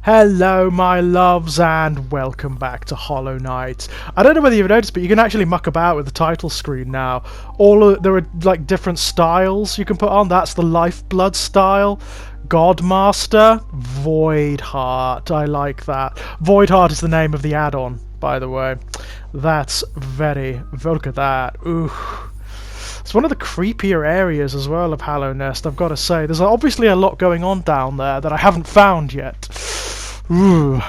Hello my loves and welcome back to Hollow Knight. I don't know whether you've noticed, but you can actually muck about with the title screen now. There are like different styles you can put on. That's the Lifeblood style, Godmaster, Voidheart. I like that. Voidheart is the name of the add-on, by the way. That's look at that. Ooh. It's one of the creepier areas as well of Hollow Nest, I've got to say. There's obviously a lot going on down there that I haven't found yet. Ooh,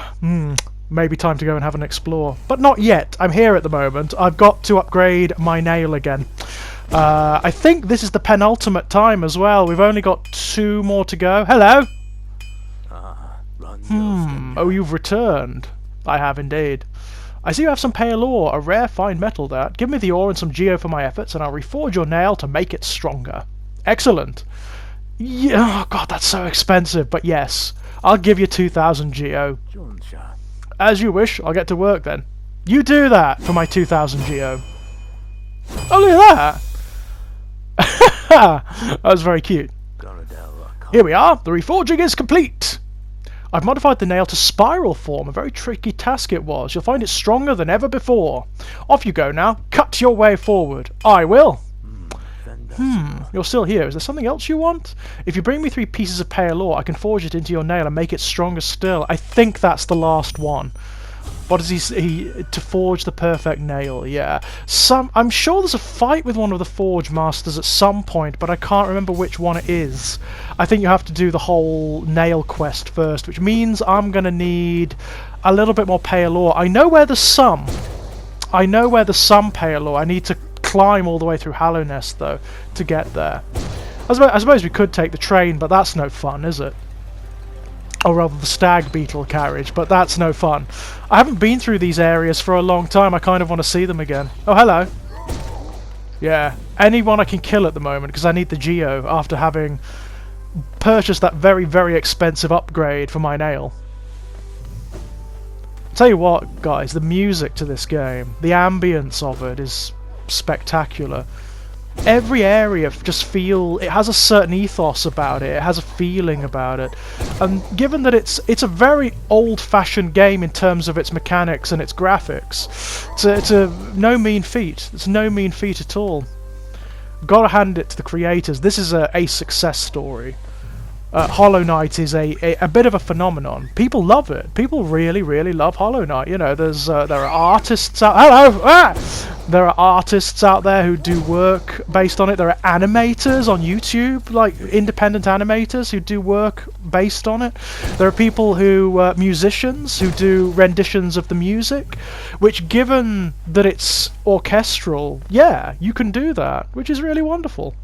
maybe time to go and have an explore. But not yet. I'm here at the moment. I've got to upgrade my nail again. I think this is the penultimate time as well. We've only got 2 more to go. Hello! Oh, you've returned. I have indeed. I see you have some pale ore, a rare fine metal that. Give me the ore and some geo for my efforts, and I'll reforge your nail to make it stronger. Excellent. Yeah, oh god, that's so expensive, but yes. I'll give you 2,000 geo. As you wish, I'll get to work then. You do that for my 2,000 geo. Oh, look at that! That was very cute. Here we are, the reforging is complete! I've modified the nail to spiral form, a very tricky task it was. You'll find it stronger than ever before. Off you go now, cut your way forward. I will! You're still here. Is there something else you want? If you bring me 3 pieces of pale ore, I can forge it into your nail and make it stronger still. I think that's the last one. What is he to forge the perfect nail? Yeah. I'm sure there's a fight with one of the Forge Masters at some point, but I can't remember which one it is. I think you have to do the whole nail quest first, which means I'm going to need a little bit more pale ore. I know where there's some. I know where there's some pale ore. I need to climb all the way through Hollow Nest, though, to get there. I suppose we could take the train, but that's no fun, is it? Or rather the stag beetle carriage, but that's no fun. I haven't been through these areas for a long time. I kind of want to see them again. Oh, hello. Yeah, anyone I can kill at the moment, because I need the geo after having purchased that very, very expensive upgrade for my nail. Tell you what, guys, the music to this game, the ambience of it is spectacular. Every area it has a certain ethos about it, it has a feeling about it, and given that it's a very old-fashioned game in terms of its mechanics and its graphics, it's no mean feat. It's no mean feat at all. Gotta hand it to the creators. This is a success story. Hollow Knight is a bit of a phenomenon. People love it. People really, really love Hollow Knight. You know, there are artists out. Hello. There are artists out there who do work based on it. There are animators on YouTube, like independent animators who do work based on it. There are people musicians who do renditions of the music, which, given that it's orchestral, yeah, you can do that, which is really wonderful.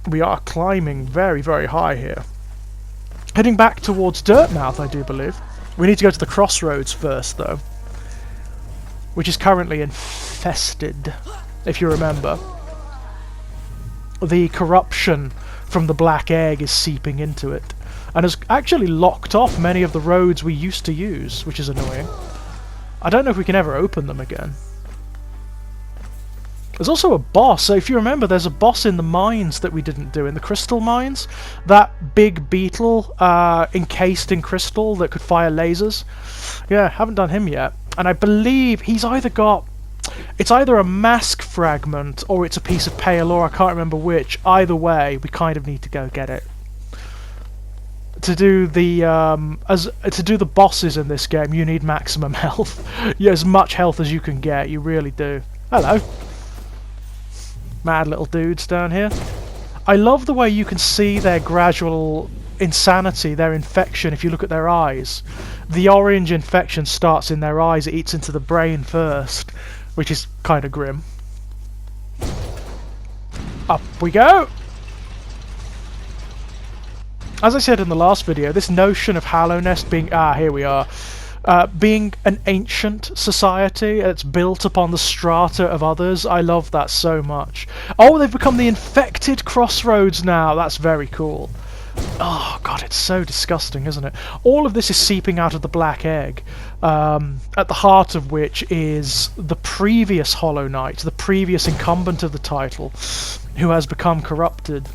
We are climbing very, very high here. Heading back towards Dirtmouth, I do believe. We need to go to the crossroads first, though, which is currently infested, if you remember. The corruption from the black egg is seeping into it, and has actually locked off many of the roads we used to use, which is annoying. I don't know if we can ever open them again. There's also a boss, so if you remember, there's a boss in the mines that we didn't do, in the crystal mines. That big beetle encased in crystal that could fire lasers. Yeah, haven't done him yet. And I believe he's it's either a mask fragment or it's a piece of pale ore, I can't remember which. Either way, we kind of need to go get it. To do the bosses in this game, you need maximum health. Yeah, as much health as you can get, you really do. Hello. Mad little dudes down here. I love the way you can see their gradual insanity, their infection, if you look at their eyes. The orange infection starts in their eyes, it eats into the brain first, which is kind of grim. Up we go! As I said in the last video, this notion of Hollow Nest being... here we are. Being an ancient society that's built upon the strata of others, I love that so much. Oh, they've become the infected crossroads now. That's very cool. Oh god, it's so disgusting, isn't it? All of this is seeping out of the black egg, at the heart of which is the previous Hollow Knight, the previous incumbent of the title, who has become corrupted.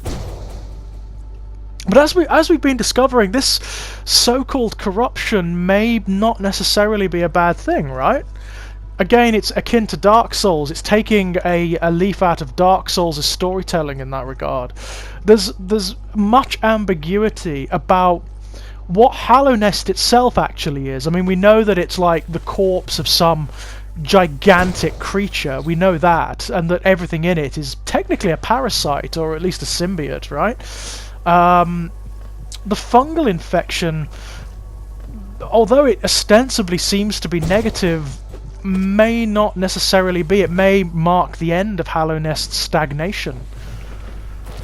But as we've been discovering, this so-called corruption may not necessarily be a bad thing, right? Again, it's akin to Dark Souls. It's taking a leaf out of Dark Souls' storytelling in that regard. There's much ambiguity about what Hallownest itself actually is. I mean, we know that it's like the corpse of some gigantic creature. We know that, and that everything in it is technically a parasite, or at least a symbiote, right? The fungal infection, although it ostensibly seems to be negative, may not necessarily be. It may mark the end of Hallownest's stagnation.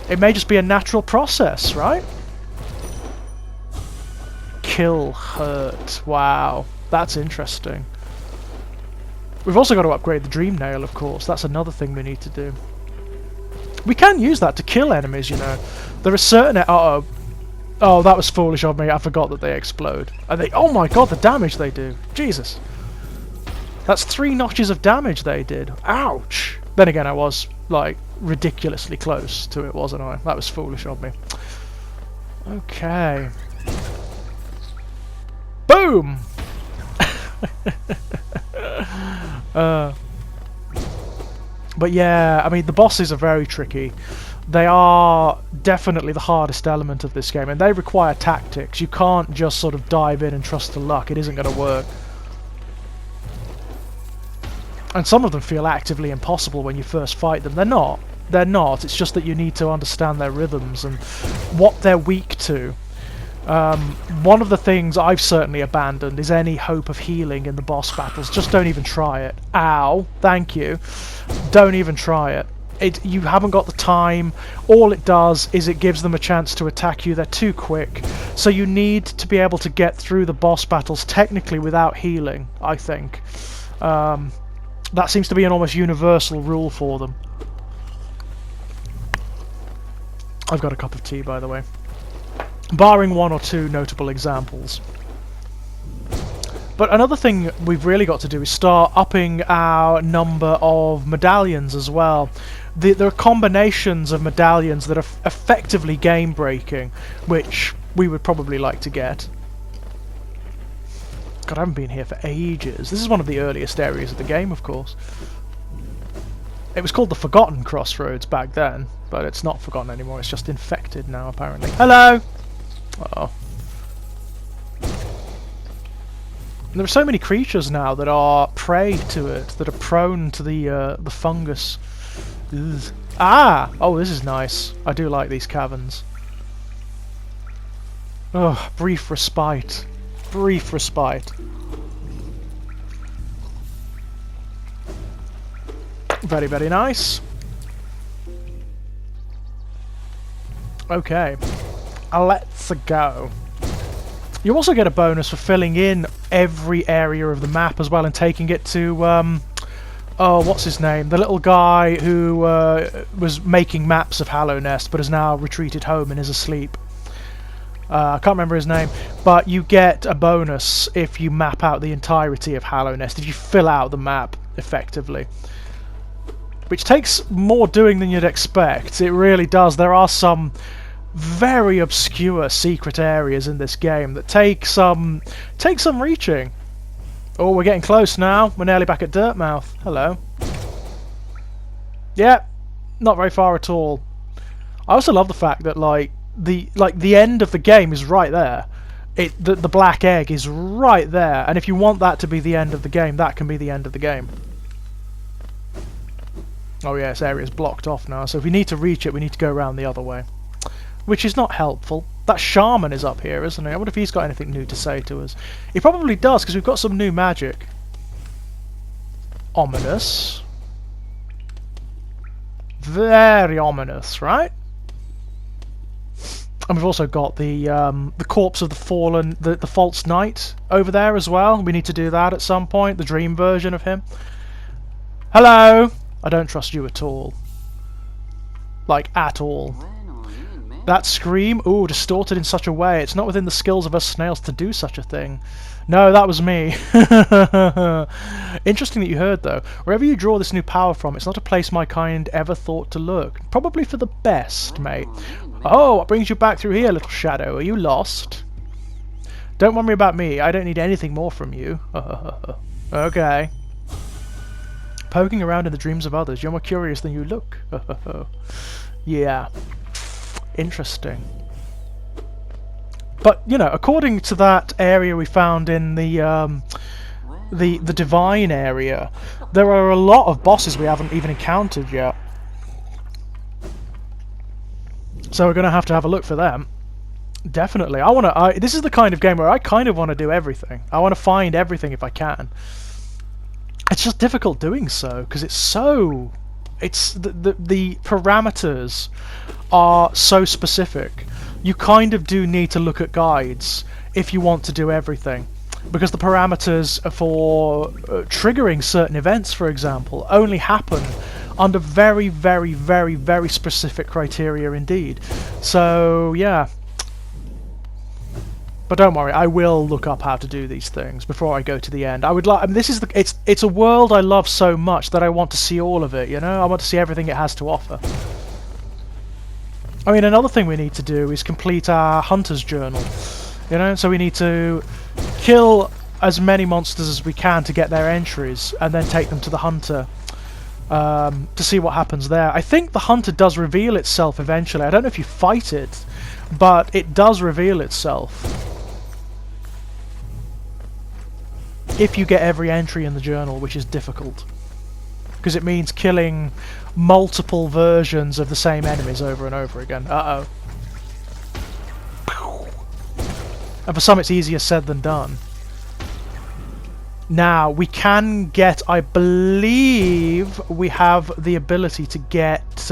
It may just be a natural process, right? Kill hurt. Wow, that's interesting. We've also got to upgrade the Dream Nail, of course. That's another thing we need to do. We can use that to kill enemies, you know. There are certain... Uh-oh. Oh, that was foolish of me. I forgot that they explode. And they... Oh my god, the damage they do. Jesus. That's 3 notches of damage they did. Ouch! Then again, I was, like, ridiculously close to it, wasn't I? That was foolish of me. Okay. Boom! But yeah, I mean, the bosses are very tricky. They are definitely the hardest element of this game, and they require tactics. You can't just sort of dive in and trust to luck. It isn't going to work. And some of them feel actively impossible when you first fight them. They're not. They're not. It's just that you need to understand their rhythms and what they're weak to. One of the things I've certainly abandoned is any hope of healing in the boss battles. Just don't even try it. Ow. Thank you. Don't even try it. You haven't got the time. All it does is it gives them a chance to attack you. They're too quick. So you need to be able to get through the boss battles technically without healing, I think. That seems to be an almost universal rule for them. I've got a cup of tea, by the way. Barring 1 or 2 notable examples. But another thing we've really got to do is start upping our number of medallions as well. There are combinations of medallions that are effectively game-breaking, which we would probably like to get. God, I haven't been here for ages. This is one of the earliest areas of the game, of course. It was called the Forgotten Crossroads back then, but it's not forgotten anymore. It's just infected now, apparently. Hello! Uh-oh. There are so many creatures now that are prey to it, that are prone to the fungus. Ugh. Ah! Oh, this is nice. I do like these caverns. Oh, brief respite. Brief respite. Very, very nice. Okay. Let's go. You also get a bonus for filling in every area of the map as well and taking it to, oh, what's his name? The little guy who was making maps of Hallownest but has now retreated home and is asleep. I can't remember his name, but you get a bonus if you map out the entirety of Hallownest, if you fill out the map effectively. Which takes more doing than you'd expect. It really does. There are some very obscure secret areas in this game that take some reaching. Oh, we're getting close now. We're nearly back at Dirtmouth. Hello. Yeah, not very far at all. I also love the fact that the end of the game is right there. The black egg is right there, and if you want that to be the end of the game, that can be the end of the game. Oh yeah, this area's blocked off now, so if we need to reach it, we need to go around the other way. Which is not helpful. That shaman is up here, isn't he? I wonder if he's got anything new to say to us. He probably does, because we've got some new magic. Ominous. Very ominous, right? And we've also got the corpse of the fallen, the false knight over there as well. We need to do that at some point, the dream version of him. Hello! I don't trust you at all. Like, at all. That scream, ooh, distorted in such a way. It's not within the skills of us snails to do such a thing. No, that was me. Interesting that you heard, though. Wherever you draw this new power from, it's not a place my kind ever thought to look. Probably for the best, mate. Oh, what brings you back through here, little shadow? Are you lost? Don't worry about me. I don't need anything more from you. Okay. Poking around in the dreams of others. You're more curious than you look. Yeah. Interesting. But, you know, according to that area we found in the divine area, there are a lot of bosses we haven't even encountered yet. So we're going to have a look for them. Definitely. This is the kind of game where I kind of want to do everything. I want to find everything if I can. It's just difficult doing so because the parameters are so specific. You kind of do need to look at guides if you want to do everything, because the parameters for triggering certain events, for example, only happen under very, very, very, very specific criteria indeed. So yeah. But don't worry, I will look up how to do these things before I go to the end. I would like. I mean, it's a world I love so much that I want to see all of it. You know, I want to see everything it has to offer. I mean, another thing we need to do is complete our hunter's journal. You know, so we need to kill as many monsters as we can to get their entries, and then take them to the hunter to see what happens there. I think the hunter does reveal itself eventually. I don't know if you fight it, but it does reveal itself. If you get every entry in the journal, which is difficult. Because it means killing multiple versions of the same enemies over and over again. Uh-oh. And for some it's easier said than done. Now, we can get, I believe, we have the ability to get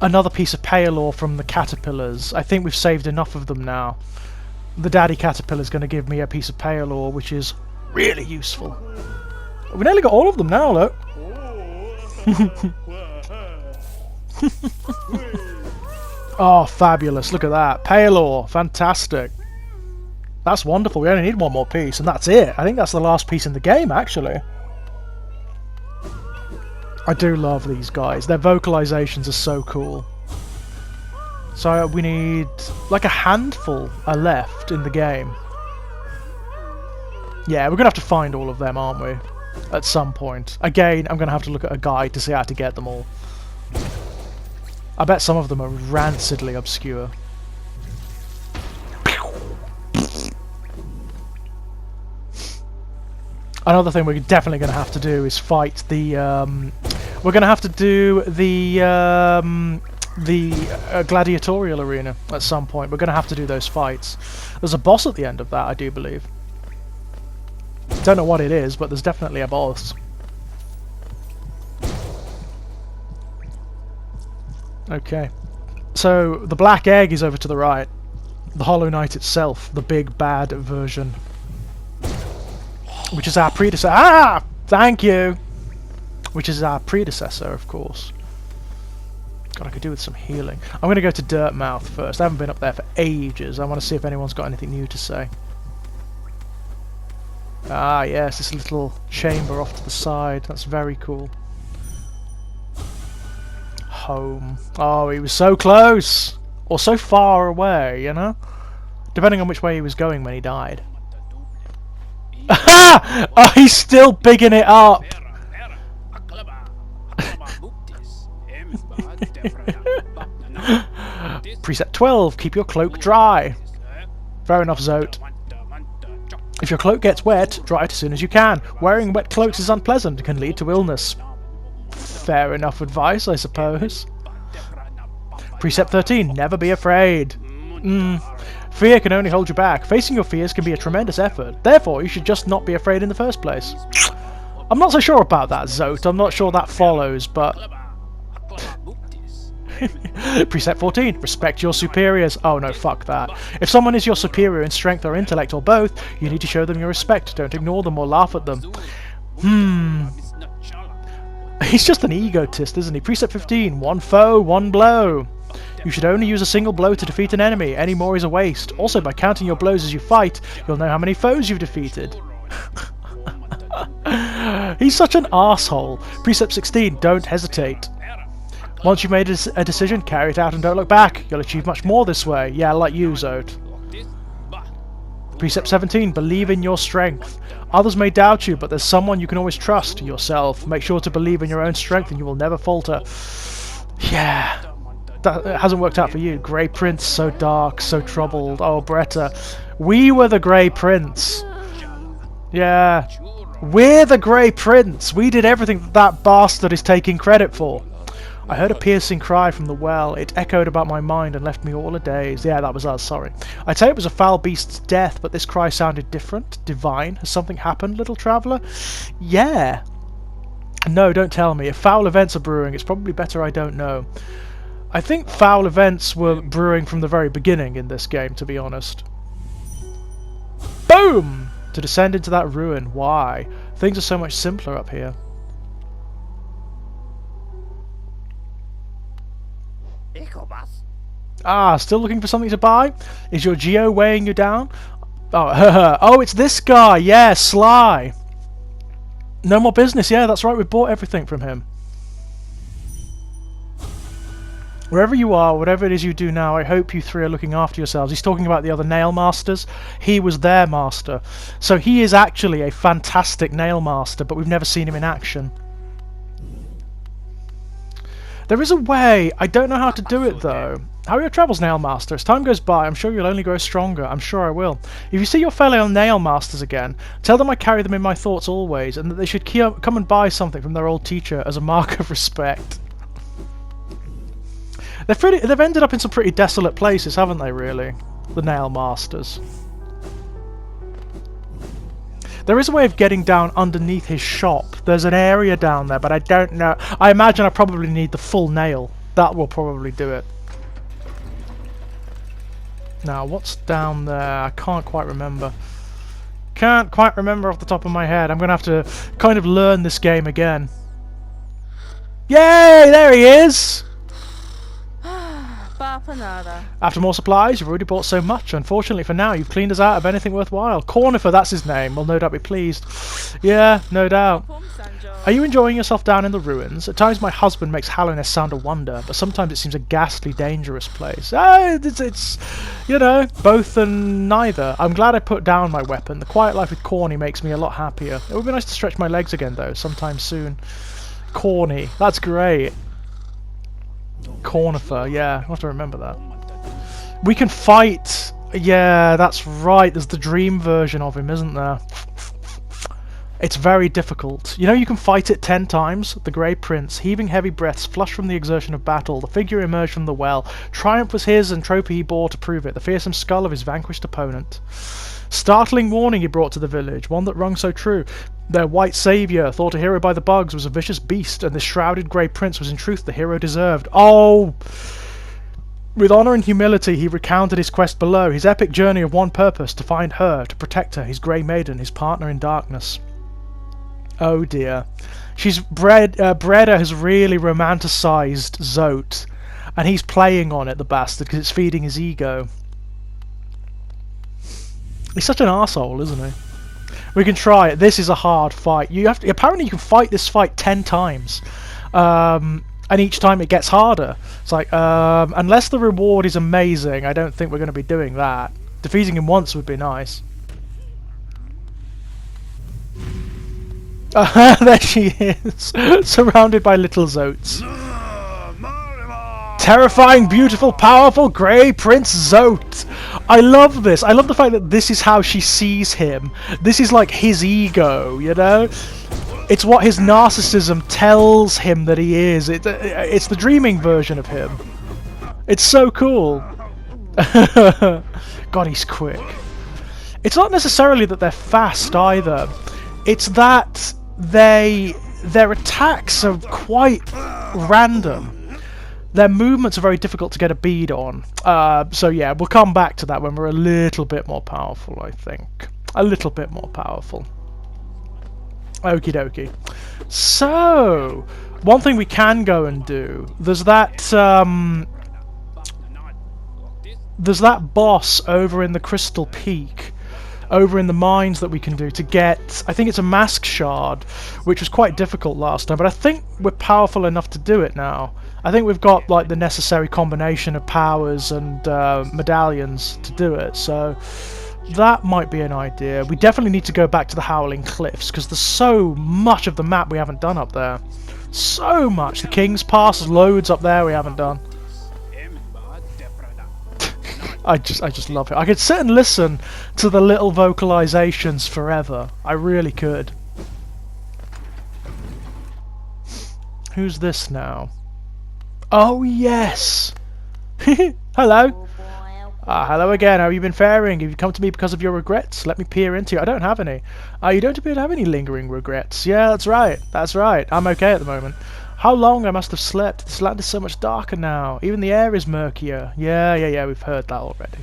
another piece of pale ore from the caterpillars. I think we've saved enough of them now. The daddy caterpillar is going to give me a piece of pale ore, which is really useful. We've nearly got all of them now, look. Oh, fabulous. Look at that. Pale ore. Fantastic. That's wonderful. We only need one more piece, and that's it. I think that's the last piece in the game, actually. I do love these guys. Their vocalizations are so cool. So we need like a handful are left in the game. Yeah, we're going to have to find all of them, aren't we? At some point. Again, I'm going to have to look at a guide to see how to get them all. I bet some of them are rancidly obscure. Another thing we're definitely going to have to do is fight the... we're going to have to do the gladiatorial arena at some point. We're going to have to do those fights. There's a boss at the end of that, I do believe. Don't know what it is, but there's definitely a boss. Okay. So, the black egg is over to the right. The Hollow Knight itself, the big bad version. Which is our predecessor. Ah! Thank you! Which is our predecessor, of course. God, I could do with some healing. I'm going to go to Dirtmouth first. I haven't been up there for ages. I want to see if anyone's got anything new to say. Ah, yes, this little chamber off to the side. That's very cool. Home. Oh, he was so close! Or so far away, you know? Depending on which way he was going when he died. Oh, he's still bigging it up! Preset 12, keep your cloak dry. Fair enough, Zote. If your cloak gets wet, dry it as soon as you can. Wearing wet cloaks is unpleasant and can lead to illness. Fair enough advice, I suppose. Precept 13, never be afraid. Fear can only hold you back. Facing your fears can be a tremendous effort. Therefore, you should just not be afraid in the first place. I'm not so sure about that, Zote. I'm not sure that follows, but... Precept 14, respect your superiors. Oh no, fuck that. If someone is your superior in strength or intellect or both, you need to show them your respect. Don't ignore them or laugh at them. He's just an egotist, isn't he? Precept 15, one foe, one blow. You should only use a single blow to defeat an enemy. Any more is a waste. Also, by counting your blows as you fight, you'll know how many foes you've defeated. He's such an arsehole. Precept 16, don't hesitate. Once you've made a decision, carry it out and don't look back. You'll achieve much more this way. Yeah, like you, Zod. Precept 17, believe in your strength. Others may doubt you, but there's someone you can always trust, yourself. Make sure to believe in your own strength and you will never falter. Yeah, that hasn't worked out for you. Grey Prince, so dark, so troubled. Oh, Bretta, we were the Grey Prince. Yeah, we're the Grey Prince. We did everything that bastard is taking credit for. I heard a piercing cry from the well. It echoed about my mind and left me all a-daze. Yeah, that was us, sorry. I'd say it was a foul beast's death, but this cry sounded different, divine. Has something happened, little traveller? Yeah. No, don't tell me. If foul events are brewing, it's probably better I don't know. I think foul events were brewing from the very beginning in this game, to be honest. Boom! To descend into that ruin. Why? Things are so much simpler up here. Ah, still looking for something to buy? Is your Geo weighing you down? Oh, oh, it's this guy. Yeah, Sly. No more business. Yeah, that's right. We bought everything from him. Wherever you are, whatever it is you do now, I hope you three are looking after yourselves. He's talking about the other nail masters. He was their master. So he is actually a fantastic nail master, but we've never seen him in action. There is a way. I don't know how to do it, though. How are your travels, Nail Master? As time goes by, I'm sure you'll only grow stronger. I'm sure I will. If you see your fellow Nail Masters again, tell them I carry them in my thoughts always, and that they should come and buy something from their old teacher as a mark of respect. They've ended up in some pretty desolate places, haven't they, really? The Nail Masters. There is a way of getting down underneath his shop. There's an area down there, but I don't know. I imagine I probably need the full nail. That will probably do it. Now, what's down there? I can't quite remember. Can't quite remember off the top of my head. I'm going to have to kind of learn this game again. Yay! There he is! After more supplies, you've already bought so much. Unfortunately for now, you've cleaned us out of anything worthwhile. Cornifer, that's his name, will no doubt be pleased. Yeah, no doubt. Are you enjoying yourself down in the ruins? At times my husband makes Hallownest sound a wonder, but sometimes it seems a ghastly, dangerous place. It's you know, both and neither. I'm glad I put down my weapon. The quiet life with Corny makes me a lot happier. It would be nice to stretch my legs again, though, sometime soon. Corny, that's great. Cornifer, yeah, I'll have to remember that. We can fight. Yeah, that's right. There's the dream version of him, isn't there? It's very difficult. You know, you can fight it 10 times. The Grey Prince, heaving heavy breaths, flushed from the exertion of battle. The figure emerged from the well. Triumph was his, and trophy he bore to prove it. The fearsome skull of his vanquished opponent. Startling warning he brought to the village, one that rung so true. Their white saviour, thought a hero by the bugs, was a vicious beast, and this shrouded Grey Prince was in truth the hero deserved. Oh! With honour and humility he recounted his quest below, his epic journey of one purpose, to find her, to protect her, his grey maiden, his partner in darkness. Oh dear. Breda has really romanticised Zote, and he's playing on it, the bastard, because it's feeding his ego. He's such an arsehole, isn't he? We can try it. This is a hard fight. You have to, apparently you can fight this fight 10 times. And each time it gets harder. It's like, unless the reward is amazing, I don't think we're going to be doing that. Defeating him once would be nice. There she is, surrounded by little Zotes. Terrifying, beautiful, powerful, Grey Prince Zote. I love this. I love the fact that this is how she sees him. This is like his ego, you know? It's what his narcissism tells him that he is. It's the dreaming version of him. It's so cool. God, he's quick. It's not necessarily that they're fast either. It's that their attacks are quite random. Their movements are very difficult to get a bead on. So yeah, we'll come back to that when we're a little bit more powerful, I think. A little bit more powerful. Okie dokie. So, one thing we can go and do, there's that boss over in the Crystal Peak, over in the mines that we can do to get, I think it's a mask shard, which was quite difficult last time, but I think we're powerful enough to do it now. I think we've got like the necessary combination of powers and medallions to do it, so that might be an idea. We definitely need to go back to the Howling Cliffs, because there's so much of the map we haven't done up there. So much! The King's Pass, loads up there we haven't done. I just love it. I could sit and listen to the little vocalizations forever. I really could. Who's this now? Oh yes! Hello! Hello again, how have you been faring? Have you come to me because of your regrets? Let me peer into you. I don't have any. You don't appear to have any lingering regrets. Yeah, that's right. That's right. I'm okay at the moment. How long I must have slept. This land is so much darker now. Even the air is murkier. Yeah, we've heard that already.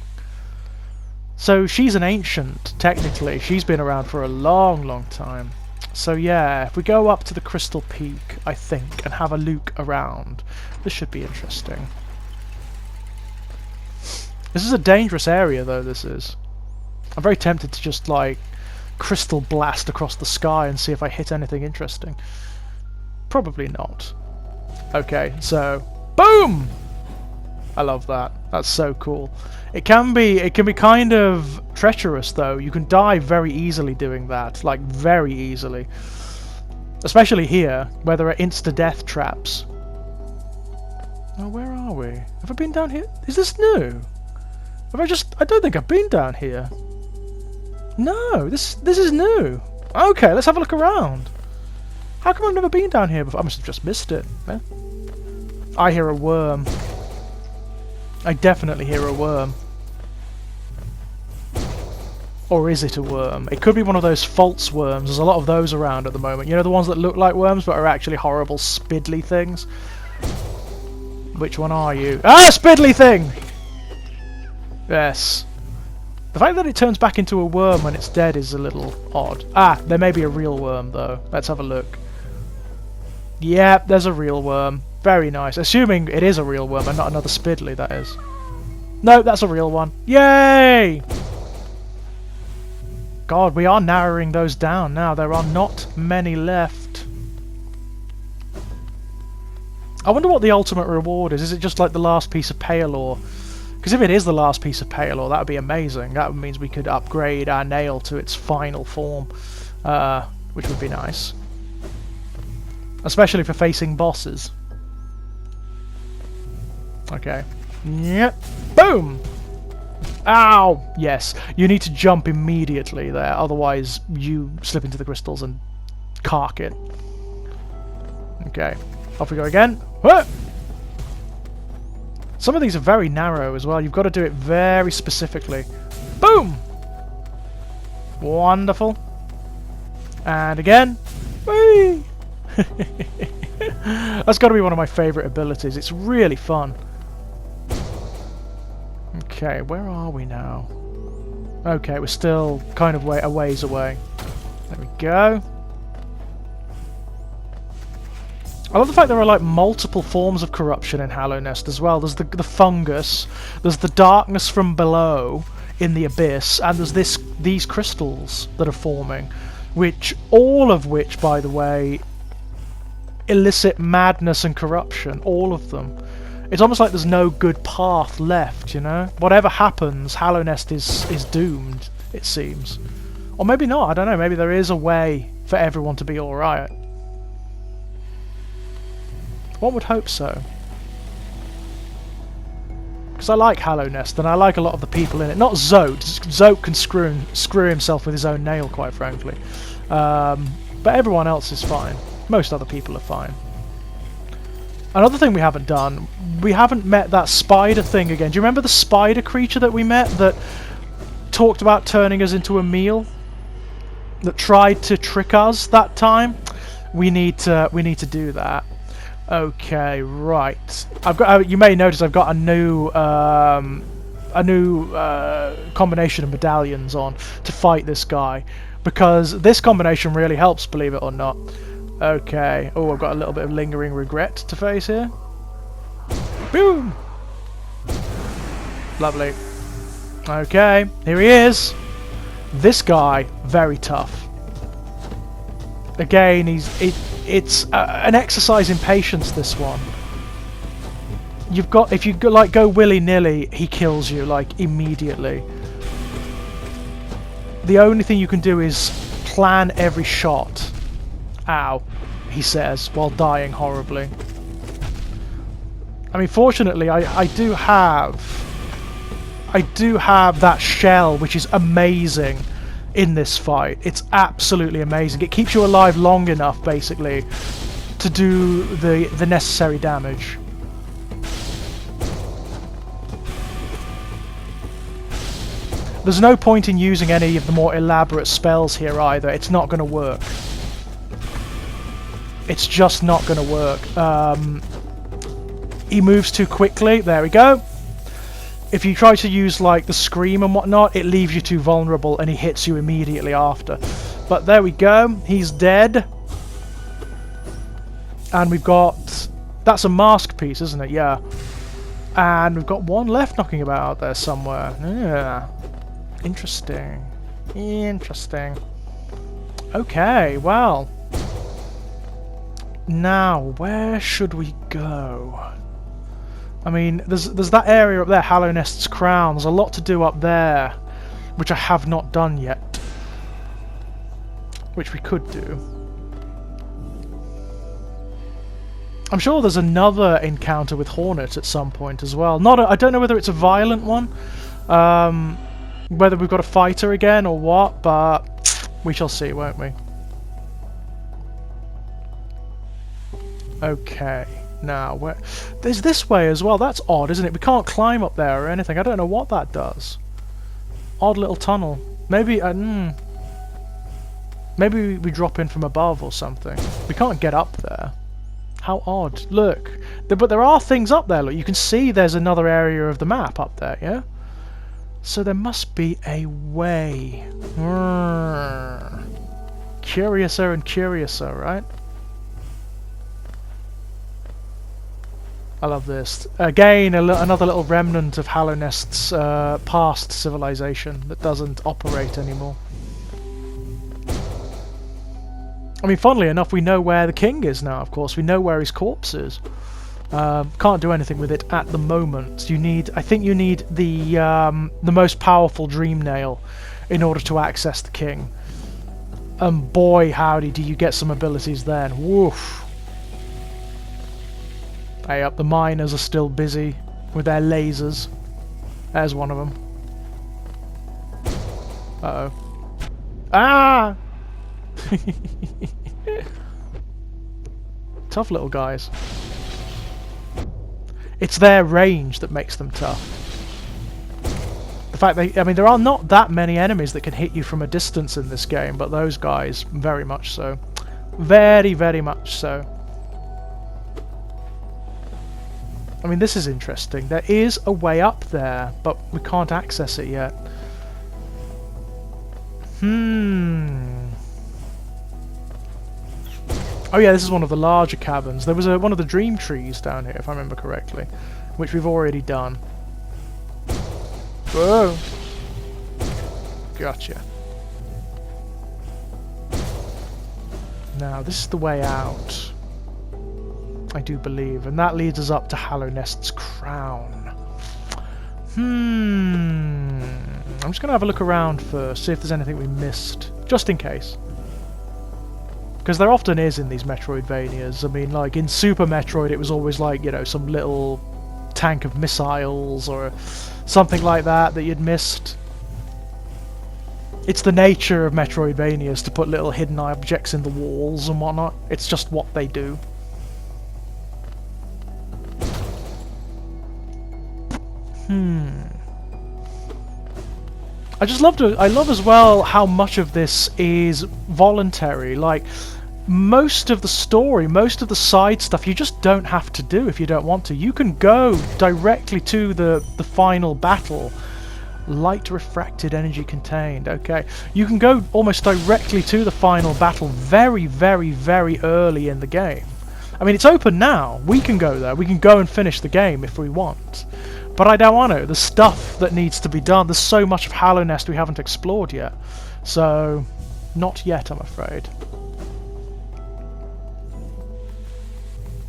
So she's an ancient, technically. She's been around for a long time. So yeah, if we go up to the Crystal Peak, I think, and have a look around, this should be interesting. This is a dangerous area, though, this is. I'm very tempted to just, like, crystal blast across the sky and see if I hit anything interesting. Probably not. Okay, so boom! I love that. That's so cool. It can be kind of treacherous though. You can die very easily doing that, like very easily. Especially here, where there are insta-death traps. Now where are we? Have I been down here? Is this new? I don't think I've been down here. No, this is new. Okay, let's have a look around. How come I've never been down here before? I must have just missed it. Eh? I hear a worm. I definitely hear a worm. Or is it a worm? It could be one of those false worms. There's a lot of those around at the moment. You know, the ones that look like worms but are actually horrible spiddly things? Which one are you? Ah, spiddly thing! Yes. The fact that it turns back into a worm when it's dead is a little odd. Ah, there may be a real worm though. Let's have a look. Yeah, there's a real worm. Very nice. Assuming it is a real worm and not another spiddly, that is. No, that's a real one. Yay! God, we are narrowing those down now. There are not many left. I wonder what the ultimate reward is. Is it just like the last piece of pale ore? Because if it is the last piece of pale ore, that would be amazing. That means we could upgrade our nail to its final form, which would be nice. Especially for facing bosses. Okay. Yep. Boom! Ow! Yes. You need to jump immediately there, otherwise you slip into the crystals and cark it. Okay. Off we go again. Whoa! Some of these are very narrow as well. You've got to do it very specifically. Boom! Wonderful. And again. Whee! That's got to be one of my favourite abilities. It's really fun. Okay, where are we now? Okay, we're still kind of a ways away. There we go. I love the fact there are like multiple forms of corruption in Hallow Nest as well. There's the fungus, there's the darkness from below in the abyss, and there's these crystals that are forming, all of which, by the way, elicit madness and corruption. All of them. It's almost like there's no good path left, you know? Whatever happens, Hallow Nest is doomed, it seems. Or maybe not, I don't know. Maybe there is a way for everyone to be alright. One would hope so. Because I like Hallow Nest, and I like a lot of the people in it. Not Zote. Zote can screw himself with his own nail, quite frankly. But everyone else is fine. Most other people are fine. Another thing we haven't done, we haven't met that spider thing again. Do you remember the spider creature that we met that talked about turning us into a meal? That tried to trick us that time? We need to do that. Okay, right. I've got. You may notice I've got a new combination of medallions on to fight this guy, because this combination really helps, believe it or not. Okay. Oh, I've got a little bit of lingering regret to face here. Boom! Lovely. Okay, here he is. This guy, very tough. Again, it's an exercise in patience, this one. you've got, if you go, like, go willy-nilly, he kills you, like, immediately. The only thing you can do is plan every shot. Ow, he says, while dying horribly. I mean, fortunately, I do have that shell, which is amazing in this fight. It's absolutely amazing. It keeps you alive long enough, basically, to do the necessary damage. There's no point in using any of the more elaborate spells here either. It's not going to work. It's just not going to work. He moves too quickly. There we go. If you try to use like the scream and whatnot, it leaves you too vulnerable and he hits you immediately after. But there we go. He's dead. And we've got... That's a mask piece, isn't it? Yeah. And we've got one left knocking about out there somewhere. Yeah. Interesting. Interesting. Okay, well. Now, where should we go? I mean, there's that area up there, Hallownest's Crown. There's a lot to do up there, which I have not done yet. Which we could do. I'm sure there's another encounter with Hornet at some point as well. I don't know whether it's a violent one, whether we've got a fighter again or what, but we shall see, won't we? Okay, now where? There's this way as well. That's odd, isn't it? We can't climb up there or anything. I don't know what that does. Odd little tunnel. Maybe maybe we drop in from above or something. We can't get up there. How odd. Look. But there are things up there. Look, you can see there's another area of the map up there, yeah? So there must be a way. Curiouser and curiouser, right? I love this. Again, another little remnant of Hallownest's past civilization that doesn't operate anymore. I mean, funnily enough, we know where the king is now, of course. We know where his corpse is. Can't do anything with it at the moment. I think you need the most powerful dream nail in order to access the king. And boy, howdy, do you get some abilities then. Woof. Hey up, the miners are still busy with their lasers. There's one of them. Uh-oh. Ah! Tough little guys. It's their range that makes them tough. The fact I mean, there are not that many enemies that can hit you from a distance in this game, but those guys, very much so. Very, very much so. I mean, this is interesting. There is a way up there, but we can't access it yet. Oh yeah, this is one of the larger caverns. There was one of the dream trees down here, if I remember correctly, which we've already done. Whoa! Gotcha. Now, this is the way out, I do believe, and that leads us up to Hallownest's Crown. I'm just going to have a look around first, see if there's anything we missed, just in case. Because there often is in these Metroidvanias. I mean, like in Super Metroid, it was always like, you know, some little tank of missiles or something like that you'd missed. It's the nature of Metroidvanias to put little hidden objects in the walls and whatnot. It's just what they do. I love as well how much of this is voluntary. Like, most of the story, most of the side stuff, you just don't have to do if you don't want to. You can go directly to the final battle. Light refracted energy contained. Okay. You can go almost directly to the final battle very, very, very early in the game. I mean, it's open now. We can go there. We can go and finish the game if we want. But I don't want to. There's stuff that needs to be done. There's so much of Hallownest we haven't explored yet. So, not yet, I'm afraid.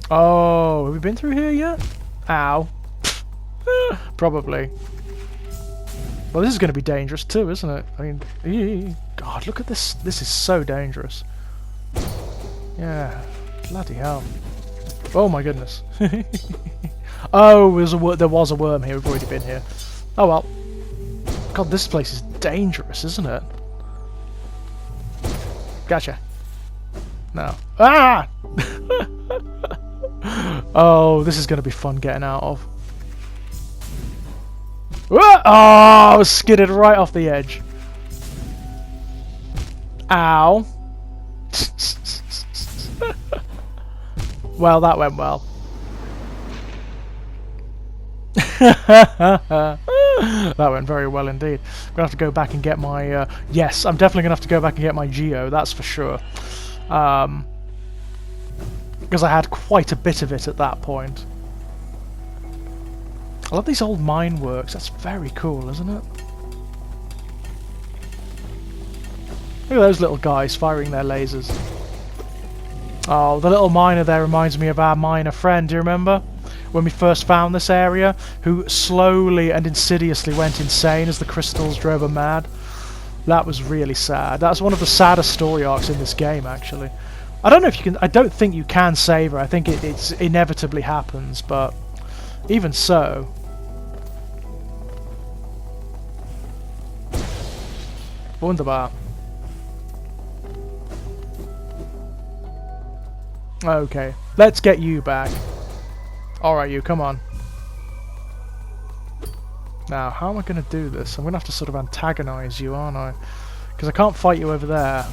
Oh, have we been through here yet? Ow. Probably. Well, this is going to be dangerous too, isn't it? I mean, God, look at this. This is so dangerous. Yeah. Bloody hell. Oh my goodness. Oh, there was a worm here. We've already been here. Oh well. God, this place is dangerous, isn't it? Gotcha. No. Ah! Oh, this is going to be fun getting out of. Oh, I was skidded right off the edge. Ow. Well, that went well. That went very well indeed. I'm gonna have to go back and get my yes, I'm definitely gonna have to go back and get my geo, that's for sure. Because I had quite a bit of it at that point. I love these old mine works, that's very cool, isn't it? Look at those little guys firing their lasers. Oh, the little miner there reminds me of our miner friend, do you remember? When we first found this area, who slowly and insidiously went insane as the crystals drove her mad. That was really sad. That's one of the saddest story arcs in this game, actually. I don't know if you can... I don't think you can save her. I think it inevitably happens, but even so... Wunderbar. Okay, let's get you back. Alright, you, come on. Now, how am I going to do this? I'm going to have to sort of antagonize you, aren't I? Because I can't fight you over there.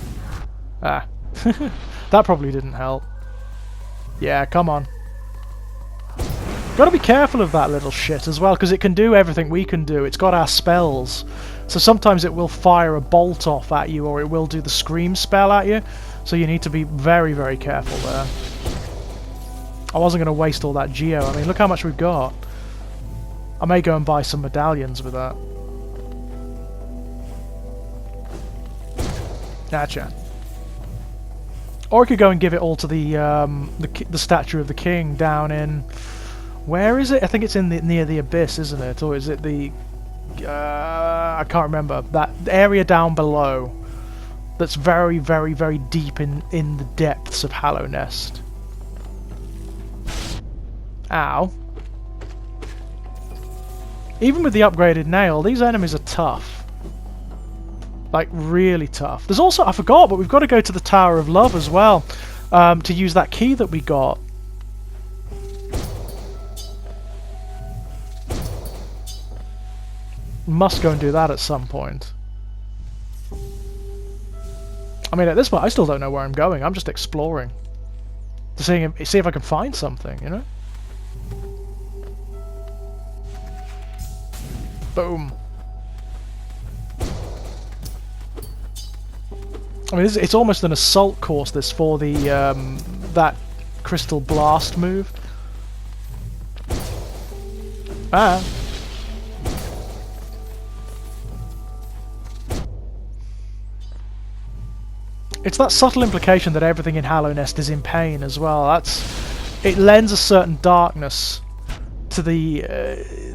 Ah. That probably didn't help. Yeah, come on. Got to be careful of that little shit as well, because it can do everything we can do. It's got our spells. So sometimes it will fire a bolt off at you, or it will do the scream spell at you. So you need to be very, very careful there. I wasn't going to waste all that geo. I mean, look how much we've got. I may go and buy some medallions with that. Gotcha. Or I could go and give it all to the statue of the king down in... Where is it? I think it's in near the abyss, isn't it? Or is it the... I can't remember. That area down below. That's very, very, very deep in the depths of Hallow Nest. Ow. Even with the upgraded nail, these enemies are tough. Like, really tough. There's also, I forgot, but we've got to go to the Tower of Love as well, to use that key that we got. Must go and do that at some point. I mean, at this point, I still don't know where I'm going. I'm just exploring. To see if I can find something, you know? Boom. I mean, it's almost an assault course, this, for the, that crystal blast move. Ah. It's that subtle implication that everything in Hallow Nest is in pain as well. It lends a certain darkness to the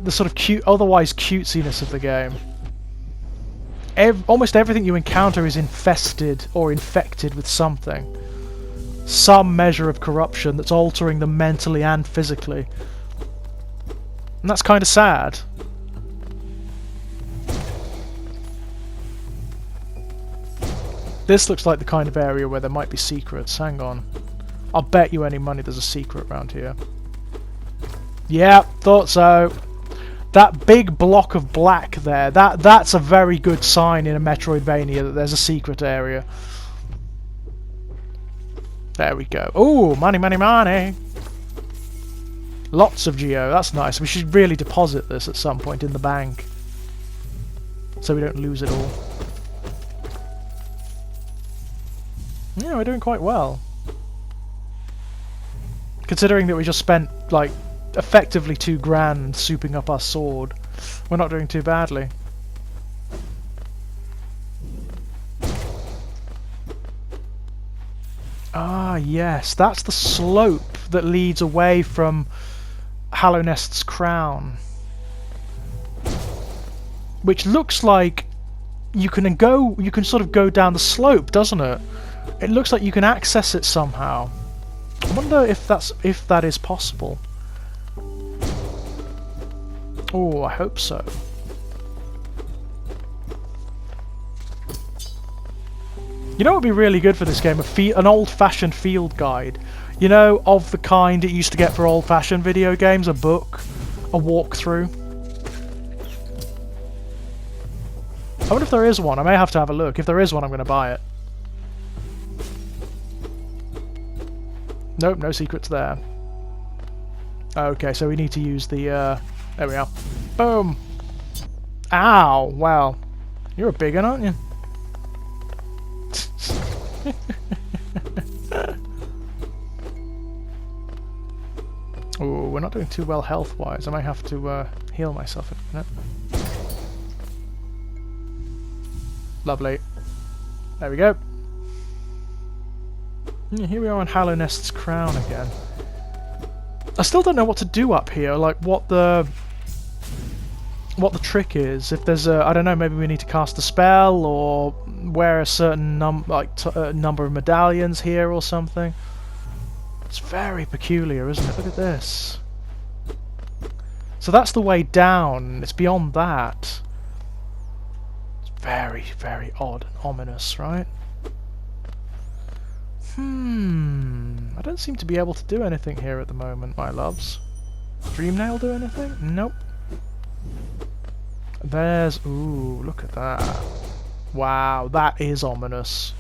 sort of cute, otherwise cutesiness of the game. Almost everything you encounter is infested or infected with something. Some measure of corruption that's altering them mentally and physically. And that's kind of sad. This looks like the kind of area where there might be secrets. Hang on. I'll bet you any money there's a secret around here. Yeah, thought so. That big block of black there, that's a very good sign in a Metroidvania that there's a secret area. There we go. Ooh, money, money, money! Lots of geo, that's nice. We should really deposit this at some point in the bank, so we don't lose it all. Yeah, we're doing quite well. Considering that we just spent, like, effectively $2 grand souping up our sword, we're not doing too badly. Ah, yes, that's the slope that leads away from Hallownest's crown, which looks like you can sort of go down the slope, doesn't it? It looks like you can access it somehow. I wonder if that is possible. Oh, I hope so. You know what would be really good for this game? An old-fashioned field guide. You know, of the kind it used to get for old-fashioned video games, a book, a walkthrough. I wonder if there is one. I may have to have a look. If there is one, I'm going to buy it. Nope, no secrets there. Okay, so we need to use the, there we are. Boom! Ow! Wow. You're a big one, aren't you? Oh, we're not doing too well health-wise. I might have to heal myself in a minute. Lovely. There we go. Here we are on Hallownest's crown again. I still don't know what to do up here, like what the trick is. If there's a, I don't know, maybe we need to cast a spell or wear a certain number of medallions here or something. It's very peculiar, isn't it? Look at this. So that's the way down. It's beyond that. It's very, very odd and ominous, right? I don't seem to be able to do anything here at the moment, my loves. Dreamnail do anything? Nope. There's... ooh, look at that. Wow, that is ominous.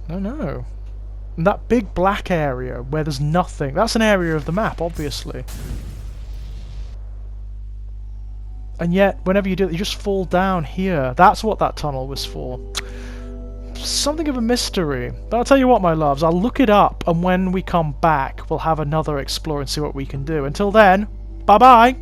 No, no. And that big black area where there's nothing, that's an area of the map, obviously. And yet, whenever you do it, you just fall down here. That's what that tunnel was for. Something of a mystery. But I'll tell you what, my loves, I'll look it up, and when we come back, we'll have another explore and see what we can do. Until then, bye-bye!